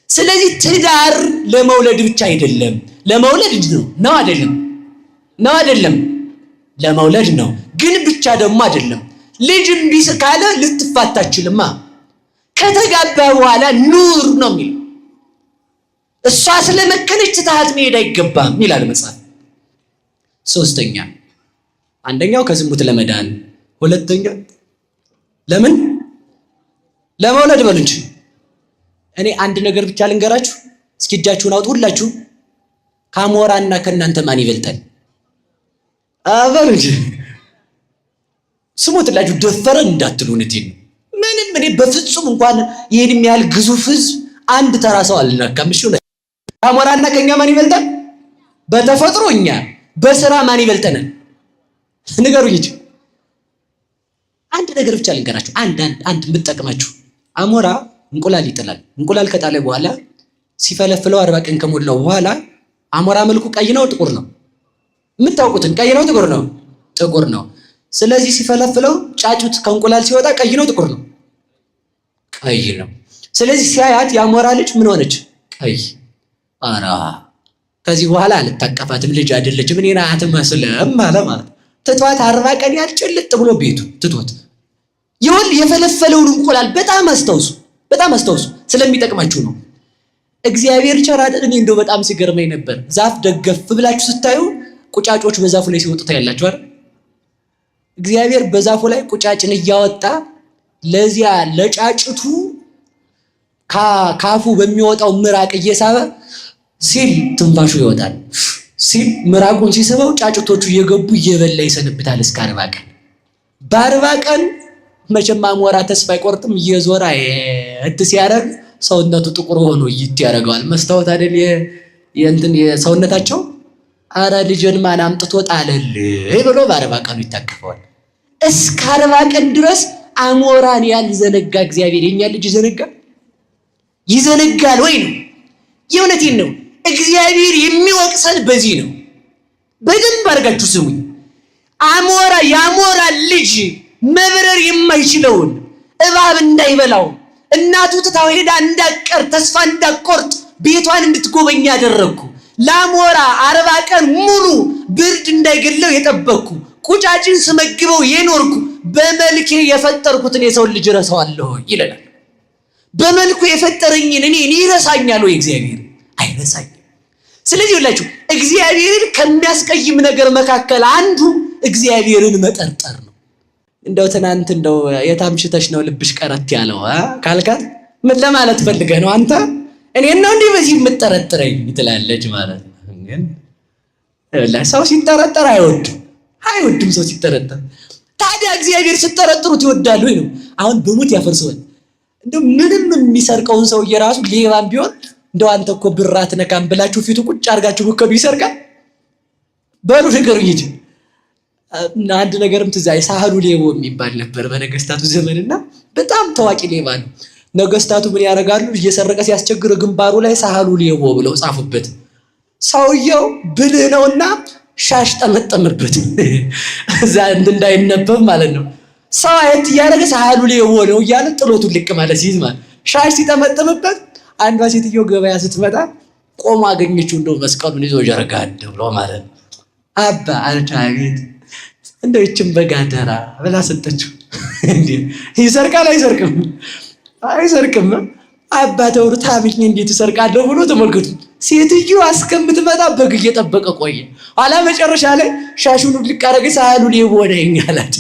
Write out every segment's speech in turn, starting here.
ስለዚህ ትዳር ለመውለድ ብቻ አይደለም። ለመውለድ ነው አይደለም ለመውለድ ነው። ግን ብቻ ደግሞ አይደለም። ልጅ እምቢ ካለ ልትፋታ አትችልማ። ከተጋባ በኋላ ኑር ነው የሚለው። እሷ ስለመከነች ትተሃት መሄድ አይገባም ይላል መጽሐፍ። ሶስተኛ አንደኛው ከዝሙት ለመዳን፣ ሁለተኛ ለምን ለመውለድ በሉ እንጂ። እኔ አንድ ነገር ብቻ ልንገራችሁ። እስኪ እጃችሁን አውጡ ሁላችሁ። ከአሞራና ከእናንተ ማን ይበልጣል? በሉ እንጂ ስሞትላችሁ። ደፈረን እንዳትሉ እውነቴን ነው። ምንም እኔ በፍጹም እንኳን ይሄን የሚያህል ግዙፍ ህዝብ አንድ ተራ ሰው አልነካም። እሺ ከአሞራና ከኛ ማን ይበልጣል? በተፈጥሮ እኛ፣ በስራ ማን ይበልጠናል? ንገሩኝ እንጂ። አንድ ነገር ብቻ ልንገራችሁ። አንድ የምትጠቅማችሁ። አሞራ እንቁላል ይጥላል። እንቁላል ከጣለ በኋላ ሲፈለፍለው 40 ቀን ከሞላው በኋላ አሞራ መልኩ ቀይ ነው ጥቁር ነው? የምታውቁትን ቀይ ነው ጥቁር ነው? ጥቁር ነው። ስለዚህ ሲፈለፍለው ጫጩት ከእንቁላል ሲወጣ ቀይ ነው ጥቁር ነው? ቀይ ነው። ስለዚህ ሲያያት የአሞራ ልጅ ምን ሆነች? ቀይ። አራ ከዚህ በኋላ አልታቀፋትም፣ ልጅ አይደለችም፣ እኔን አትመስልም ማለት ትቷት 40 ቀን ያልጭልጥ ብሎ ቤቱ ትቶት የፈለፈለውን እንቁላል በጣም አስተውሱ ስለሚጠቅማችሁ ነው። እግዚአብሔር ቸር አይደል? እኔ እንደው በጣም ሲገርመኝ ነበር። ዛፍ ደገፍ ብላችሁ ስታዩ ቁጫጮች በዛፉ ላይ ሲወጡ ታያላችሁ አይደል? እግዚአብሔር በዛፉ ላይ ቁጫጭን እያወጣ ለዚያ ለጫጭቱ ካፉ በሚወጣው ምራቅ እየሳበ ሲል ትንፋሹ ይወጣል። ሲል ምራቁን ሲስበው ጫጭቶቹ እየገቡ እየበላ ይሰነብታል እስከ 40 ቀን። በ40 ቀን መቼም አሞራ ተስፋ አይቆርጥም። እየዞረ ሲያደርግ ሰውነቱ ጥቁር ሆኖ ያደርገዋል። መስታወት አይደል የሰውነታቸው። አረ ልጅን ማን አምጥቶ ጣለልህ ብሎ በ40 ቀኑ ይታቀፈዋል። እስከ 40 ቀን ድረስ አሞራን ያልዘነጋ እግዚአብሔር የኛ ልጅ ይዘነጋል ወይ ነው? የእውነቴን ነው። እግዚአብሔር የሚወቅሰን በዚህ ነው። በደንብ አድርጋችሁ ስሙኝ። የአሞራ ልጅ መብረር የማይችለውን እባብ እንዳይበላው እናቱ ትታው ሄዳ እንዳትቀር ተስፋ እንዳትቆርጥ ቤቷን እንድትጎበኝ ያደረግኩ፣ ለአሞራ 40 ቀን ሙሉ ብርድ እንዳይገለው የጠበቅኩ፣ ቁጫጭን ስመግበው የኖርኩ በመልኬ የፈጠርኩትን የሰው ልጅ ረሳዋለሁ ይለናል። በመልኩ የፈጠረኝን እኔን ይረሳኛል ወይ? እግዚአብሔር አይረሳኝም። ስለዚህ ሁላችሁ እግዚአብሔርን ከሚያስቀይም ነገር መካከል አንዱ እግዚአብሔርን መጠርጠር ነው። እንደው ትናንት እንደው የታምሽተሽ ነው ልብሽ ቀረት ያለው ካልካት ምን ለማለት ፈልገህ ነው አንተ? እኔን ነው እንዴ በዚህ የምትጠረጥረኝ ትላለች ማለት ነው። ግን ሰው ሲጠረጠር አይወድም ሰው ሲጠረጠር። ታዲያ እግዚአብሔር ሲጠረጥሩት ይወዳል ወይ ነው? አሁን በሞት ያፈርሰዋል። እንደው ምንም የሚሰርቀውን ሰው የራሱ ሌባም ቢሆን እንደው አንተ እኮ ብር አትነካም ብላችሁ ፊቱ ቁጭ አድርጋችሁ ብከዱ ይሰርቃል። በሉ ንገሩኝ እንጂ። አንድ ነገርም ትዝ አለኝ። ሳህሉ ሌቦ የሚባል ነበር በነገስታቱ ዘመንና በጣም ታዋቂ ሌባ ነው። ነገስታቱ ምን ያደርጋሉ? እየሰረቀ ሲያስቸግር ግንባሩ ላይ ሳህሉ ሌቦ ብለው ጻፉበት። ሰውየው ብልህ ነውና ሻሽ ጠመጠመበት እዛ እንዳይነበብ ማለት ነው። ሰው አየት እያደረገ ሳህሉ ሌቦ ነው እያለ ጥሎቱን ልቅ ማለት ሲይዝ ማለት ሻሽ ሲጠመጠምበት አንዷ ሴትዮ ገበያ ስትመጣ ቆማ አገኘችው። እንደው መስቀሉን ይዞ ጀርጋድ ብሎ ማለት ነው። አባ አልቻቤት እንደው ይችን በጋደራ ብላ ሰጠችው። እንዴ ይሰርቃል? አይሰርቅም። አባ ተውሩ ታምኝ እንዴት ይሰርቃለሁ ብሎ ተመልከቱ። ሴትዮ እስከምትመጣ በግ እየጠበቀ ቆየ። ኋላ መጨረሻ ላይ ሻሹን ልቅ አደረገ። ሳህሉ ሌቦ ነኝ አላት።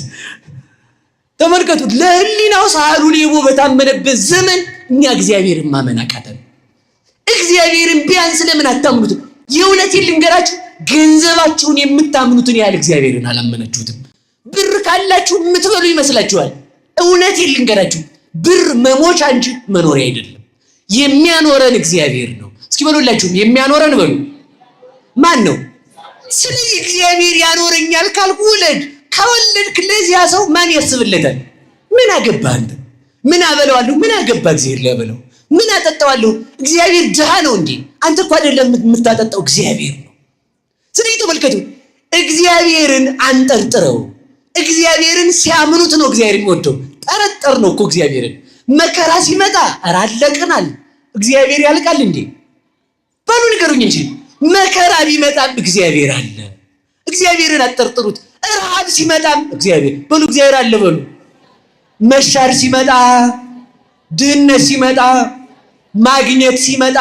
ተመልከቱ። ለህሊናው ሳህሉ ሌቦ በታመነበት ዘመን እኛ እግዚአብሔርን ማመን አቃተን። እግዚአብሔርን ቢያንስ ለምን አታምኑትም? የእውነቴን ልንገራችሁ፣ ገንዘባችሁን የምታምኑትን ያህል እግዚአብሔርን አላመናችሁትም። ብር ካላችሁ የምትበሉ ይመስላችኋል። እውነቴን ልንገራችሁ፣ ብር መሞቻ እንጂ መኖሪያ አይደለም። የሚያኖረን እግዚአብሔር ነው። እስኪ በሉላችሁም የሚያኖረን በሉ። ማን ነው? ስለዚህ እግዚአብሔር ያኖረኛል ካልኩ ውለድ። ከወለድክ ለዚያ ሰው ማን ያስብለታል? ምን አገባህ አንተ? ምን አበለዋለሁ? ምን አገባ እግዚአብሔር ሊያበለው? ምን አጠጣዋለሁ? እግዚአብሔር ድሃ ነው እንዴ? አንተ እኮ አይደለም የምታጠጣው እግዚአብሔር ነው። ስለዚህ ተመልከቱ፣ እግዚአብሔርን አንጠርጥረው። እግዚአብሔርን ሲያምኑት ነው እግዚአብሔር የሚወደው። ጠረጠር ነው እኮ እግዚአብሔርን። መከራ ሲመጣ ኧረ አለቅናል፣ እግዚአብሔር ያልቃል እንዴ? በሉ ንገሩኝ እንጂ። መከራ ቢመጣም እግዚአብሔር አለ። እግዚአብሔርን አጠርጥሩት። ረሃብ ሲመጣም እግዚአብሔር በሉ እግዚአብሔር አለ በሉ። መሻር ሲመጣ፣ ድህነት ሲመጣ፣ ማግኘት ሲመጣ፣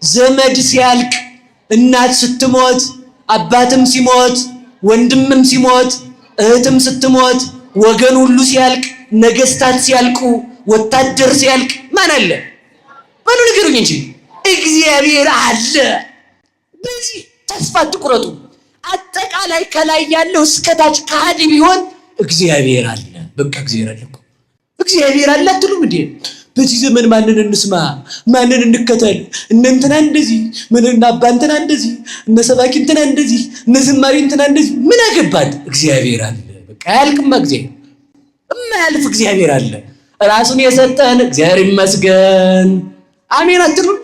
ዘመድ ሲያልቅ፣ እናት ስትሞት፣ አባትም ሲሞት፣ ወንድምም ሲሞት፣ እህትም ስትሞት፣ ወገን ሁሉ ሲያልቅ፣ ነገስታት ሲያልቁ፣ ወታደር ሲያልቅ ማን አለ? በሉ ንገሩኝ እንጂ። እግዚአብሔር አለ። በዚህ ተስፋ አትቁረጡ። አጠቃላይ ከላይ ያለው እስከታች ከሃዲ ቢሆን እግዚአብሔር አለ። በቃ እግዚአብሔር አለ እኮ። እግዚአብሔር አለ አትሉም እንዴ? በዚህ ዘመን ማንን እንስማ? ማንን እንከተል? እነ እንትና እንደዚህ ምንና አባ እንትና እንደዚህ እነ ሰባኪ እንትና እንደዚህ እነ ዝማሬ እንትና እንደዚህ ምን አገባት? እግዚአብሔር አለ። በቃ ያልቅማ። እግዚአብሔር የማያልፍ እግዚአብሔር አለ። ራሱን የሰጠን እግዚአብሔር ይመስገን። አሜን አትሉም?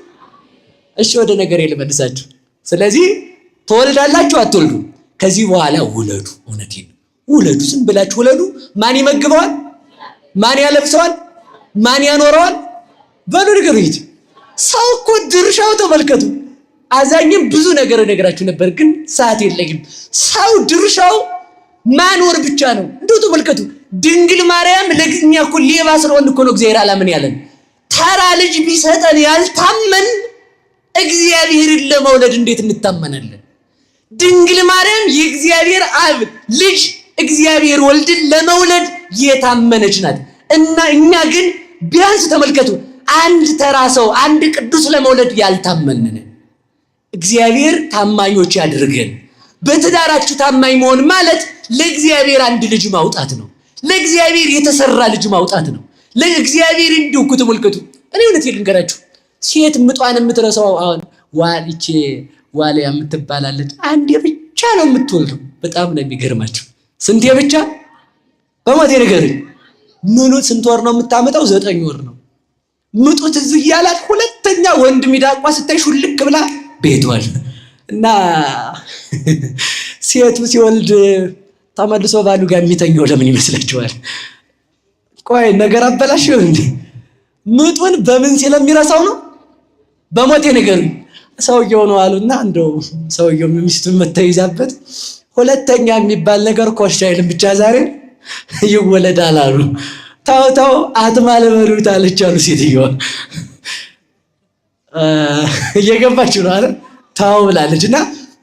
እሺ ወደ ነገር ልመልሳችሁ። ስለዚህ ትወልዳላችሁ አትወልዱ? ከዚህ በኋላ ውለዱ። እውነቴን ነው። ውለዱ። ዝም ብላችሁ ውለዱ። ማን ይመግበዋል? ማን ያለብሰዋል? ማን ያኖረዋል? በሉ ንገሩኝ። ሰው እኮ ድርሻው ተመልከቱ። አዛኝም ብዙ ነገር ነገራችሁ ነበር፣ ግን ሰዓት የለኝም። ሰው ድርሻው ማኖር ብቻ ነው። እንደው ተመልከቱ። ድንግል ማርያም ለኛ እኮ ሌባ ስለሆን እኮ ነው እግዚአብሔር አላምን ያለን። ተራ ልጅ ቢሰጠን ያልታመን እግዚአብሔርን ለመውለድ እንዴት እንታመናለን? ድንግል ማርያም የእግዚአብሔር አብ ልጅ እግዚአብሔር ወልድን ለመውለድ የታመነች ናት። እና እኛ ግን ቢያንስ ተመልከቱ፣ አንድ ተራ ሰው አንድ ቅዱስ ለመውለድ ያልታመንን። እግዚአብሔር ታማኞች ያድርገን። በትዳራችሁ ታማኝ መሆን ማለት ለእግዚአብሔር አንድ ልጅ ማውጣት ነው። ለእግዚአብሔር የተሰራ ልጅ ማውጣት ነው። ለእግዚአብሔር እንዲሁ እኮ ተመልከቱ። እኔ እውነቴን ልንገራችሁ፣ ሴት ምጧን የምትረሳው አሁን ዋልቼ ዋልያ የምትባላለች አንዴ ብቻ ነው የምትወልደው። በጣም ነው የሚገርማችሁ። ስንቴ ብቻ? በሞቴ ንገሩኝ። ምኑ ስንት ወር ነው የምታመጣው? 9 ወር ነው ምጡ ትዝ እያላት። ሁለተኛ ወንድ ሚዳቋ ስታይ ሹልክ ብላ ቤቷል። እና ሴቱ ሲወልድ ተመልሶ ባሉ ጋር የሚተኛው ለምን ይመስላችኋል? ቆይ ነገር አበላሽው እንዴ? ምጡን በምን ስለሚረሳው ነው? በሞቴ ንገሩኝ። ሰውየው ነው አሉና እንደው ሰውየው ሚስቱን መተይዛበት ሁለተኛ የሚባል ነገር ኮሽ አይልም ብቻ ዛሬ ይወለዳል አሉ። ታው አትማለበሉት አለች አሉ ሴትዮዋ። እየገባችሁ ነው አይደል? ታው ብላለች። እና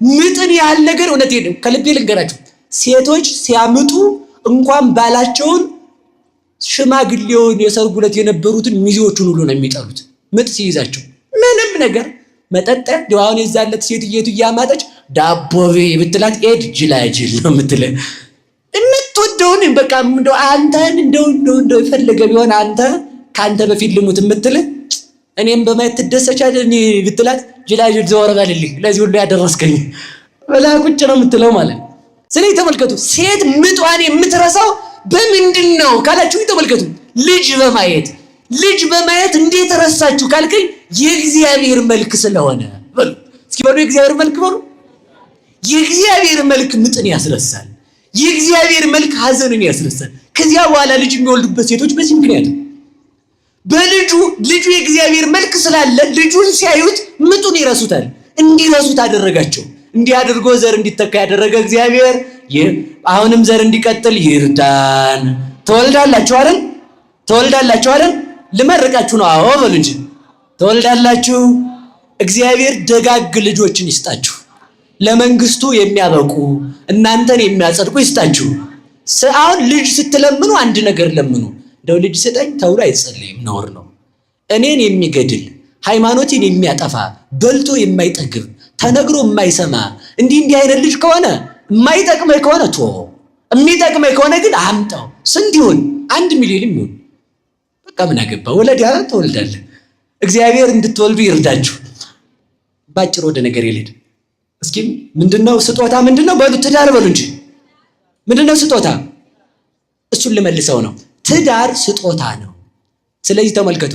ምጥን ያህል ነገር እውነቴን ነው ከልቤ ልንገራችሁ። ሴቶች ሲያምጡ እንኳን ባላቸውን ሽማግሌውን የሰርጉ ዕለት የነበሩትን ሚዜዎቹን ሁሉ ነው የሚጠሉት። ምጥ ሲይዛቸው ምንም ነገር መጠጥ ዲዋውን የዛለት ሴትየቱ እያማጠች ዳቦ ብትላት ኤድ ጅላጅል ነው የምትለው። የምትወደውን በቃ እንደው አንተን እንደው የፈለገ ቢሆን አንተ ካንተ በፊት ልሙት የምትል እኔም በማየት ትደሰቻለህ ብትላት ጅላጅል ዘወር በልልኝ ለዚህ ሁሉ ያደረስከኝ በላ ቁጭ ነው የምትለው ማለት። ስለዚህ ተመልከቱ፣ ሴት ምጧን የምትረሳው በምንድን ነው ካላችሁ ተመልከቱ፣ ልጅ በማየት እንዴት ረሳችሁ ካልከኝ የእግዚአብሔር መልክ ስለሆነ በሉ እስኪ በሉ የእግዚአብሔር መልክ በሉ። የእግዚአብሔር መልክ ምጥን ያስረሳል። የእግዚአብሔር መልክ ሐዘንን ያስረሳል። ከዚያ በኋላ ልጅ የሚወልዱበት ሴቶች በዚህ ምክንያት በልጁ የእግዚአብሔር መልክ ስላለ ልጁን ሲያዩት ምጡን ይረሱታል። እንዲረሱት አደረጋቸው። እንዲህ አድርጎ ዘር እንዲተካ ያደረገ እግዚአብሔር አሁንም ዘር እንዲቀጥል ይርዳን። ተወልዳላችሁ አይደል? ልመርቃችሁ ነው። አዎ በሉ እንጂ ተወልዳላችሁ። እግዚአብሔር ደጋግ ልጆችን ይስጣችሁ፣ ለመንግስቱ የሚያበቁ እናንተን የሚያጸድቁ ይስጣችሁ። አሁን ልጅ ስትለምኑ አንድ ነገር ለምኑ። እንደው ልጅ ስጠኝ ተብሎ አይጸልይም፣ ነውር ነው። እኔን የሚገድል ሃይማኖቴን የሚያጠፋ በልቶ የማይጠግብ ተነግሮ የማይሰማ እንዲህ አይነት ልጅ ከሆነ የማይጠቅመኝ ከሆነ የሚጠቅመኝ ከሆነ ግን አምጣው። ስንት ይሁን? 1 ሚሊዮን ይሁን፣ በቃ ምን አገባ? ወለድ ያለ ትወልዳለህ። እግዚአብሔር እንድትወልዱ ይርዳችሁ። ባጭር ወደ ነገር ይልድ። እስኪ ምንድነው ስጦታ? ምንድነው በሉ ትዳር በሉ እንጂ ምንድነው ስጦታ? እሱን ልመልሰው ነው። ትዳር ስጦታ ነው። ስለዚህ ተመልከቱ፣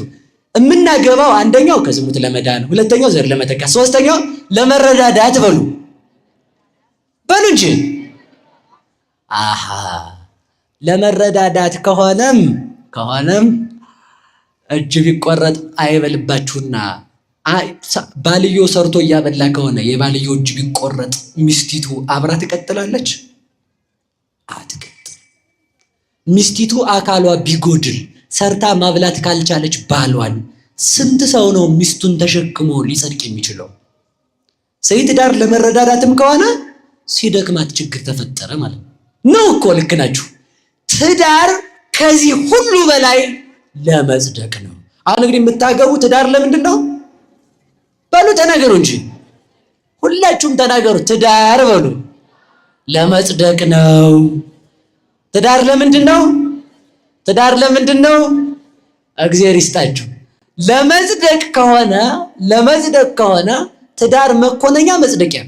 የምናገባው አንደኛው ከዝሙት ለመዳን፣ ሁለተኛው ዘር ለመተካት፣ ሶስተኛው ለመረዳዳት በሉ እንጂ ለመረዳዳት ከሆነም እጅ ቢቆረጥ አይበልባችሁና ባልዮ ሰርቶ እያበላ ከሆነ የባልዮ እጅ ቢቆረጥ ሚስቲቱ አብራ ትቀጥላለች? አትቀጥል። ሚስቲቱ አካሏ ቢጎድል ሰርታ ማብላት ካልቻለች ባሏን ስንት ሰው ነው ሚስቱን ተሸክሞ ሊጸድቅ የሚችለው? ሴት ዳር ለመረዳዳትም ከሆነ ሲደክማት ችግር ተፈጠረ ማለት ነው እኮ። ልክ ናችሁ። ትዳር ከዚህ ሁሉ በላይ ለመጽደቅ ነው። አሁን እንግዲህ የምታገቡ ትዳር ለምንድን ነው በሉ? ተናገሩ እንጂ ሁላችሁም ተናገሩ። ትዳር በሉ። ለመጽደቅ ነው። ትዳር ለምንድን ነው? ትዳር ለምንድን ነው? እግዚአብሔር ይስጣችሁ። ለመጽደቅ ከሆነ ትዳር መኮነኛ መጽደቂያ